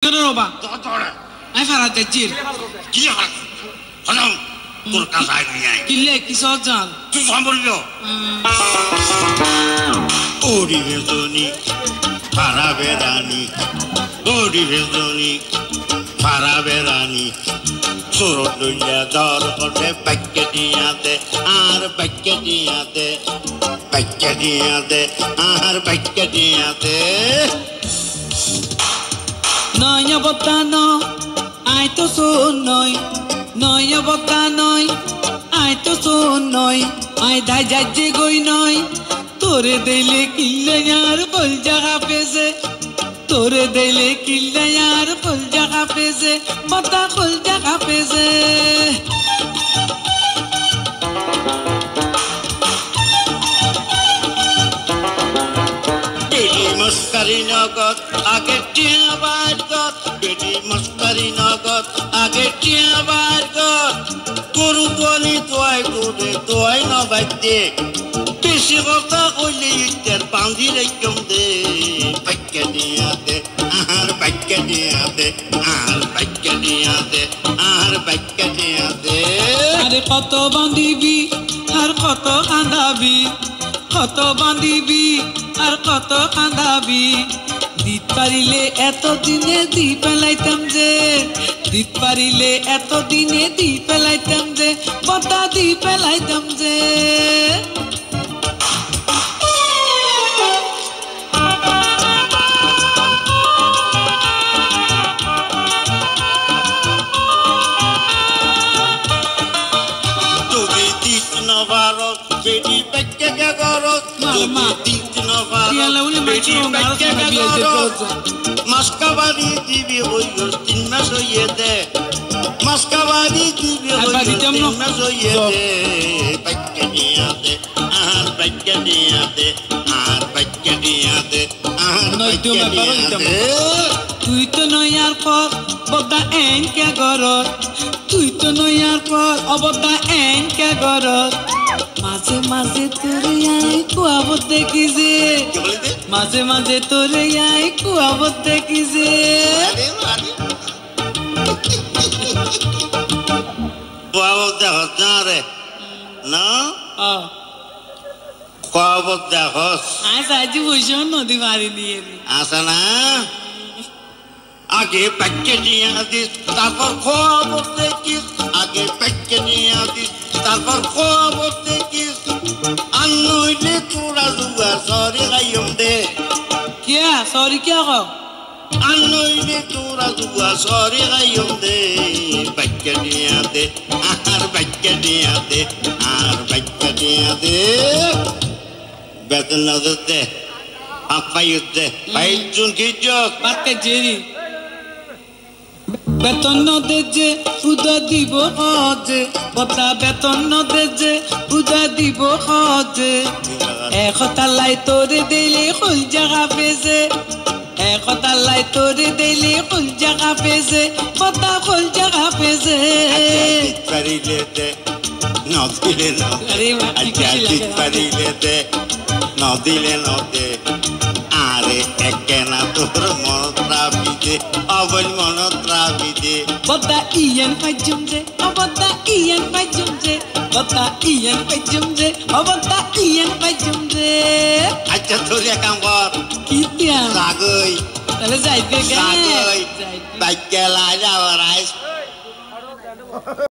Kenapa? Dokter. Ai farat dajir. Kia kan? Kanang tur kasai ni. Kille kisah jal. Tu sambal yo. Ori vezoni, para verani. Ori vezoni, para verani. Surut dunia dar kote pakketiyate, ar pakketiyate, pakketiyate, ar pakketiyate. Noya botano, ai to sunoi. Noya botano, ai to sunoi. Ai dai jajje goi noi. Tore dele kille yar bol jaga pese. Tore dele kille yar bol jaga pese. Mata bol jaga pese. Maskari nagot, age tia bargot. Bedi maskari nagot, age tia bargot. Guru tuani tuai na batte. Pesi gota koli iter bandi lekyomde. Pakkadiyate, ahar pakkadiyate, ahar pakkadiyate, ahar pakkadiyate. Are koto bandibi, har koto kandabi. Koto bandibi, আর কত কাঁদাবি দিত পারিলে এত দিনে দি পেলাইতাম যে দিত পারিলে এত দিনে দি পেলাইতাম যে বতা দি পেলাইতাম যে তুমি দিত নবারত বেডি পেকে গরত মামা Maskabadi dibi hoyur tinna soyede. Maskabadi dibi hoyur tinna soyede. Pakkadiyate, ahar pakkadiyate, ahar pakkadiyate, ahar pakkadiyate. তুই তো নয়ার পর বদা এনকে গরত তুই তো নয়ার পর অবদা এনকে গরত মাঝে মাঝে তোরে আই কুয়াবত দেখি যে মাঝে মাঝে তোরে আই কুয়াবত দেখি যে কুয়াবত দেখস না রে না কুয়াবত দেখস আজি বসে নদী মারি নিয়ে আসা না আগে প্যাকে নিয়ে দিস তারপর খবর দেখিস আগে প্যাকে নিয়ে দিস তারপর খবর দেখিস আর নইলে তোরা দুয়া সরি গাইম দে কিয়া সরি কিয়া কও আর নইলে তোরা দুয়া সরি গাইম দে প্যাকে নিয়ে দে আর প্যাকে নিয়ে দে আর প্যাকে নিয়ে দে বেতন না দে আপা ইউতে ভাই চুন কিজক বাক্কা জেরি বেতন নদে যে উদা দিব খজে বতা বেতন নদে যে উদা দিব খজে একতালাই তোরে দিলে খুল জাগা পেজে একতালাই তোরে দিলে খুল জাগা পেজে বতা খুল জাগা পেজে পারিলে দে নদিলে নদে আজাদিত পারিলে দে নদিলে নদে আরে একেনা তোর মনত রাবিদে অবল মনত রাবিদে বতা ইয়ান ফাজুম যে অবতা ইয়ান ফাজুম যে বতা ইয়ান ফাজুম যে অবতা ইয়ান ফাজুম যে আচ্ছা তোর কাম কর কি দিয়া লাগই তাহলে যাইবে গে লাগই বাইকেলা যাওয়ার আইস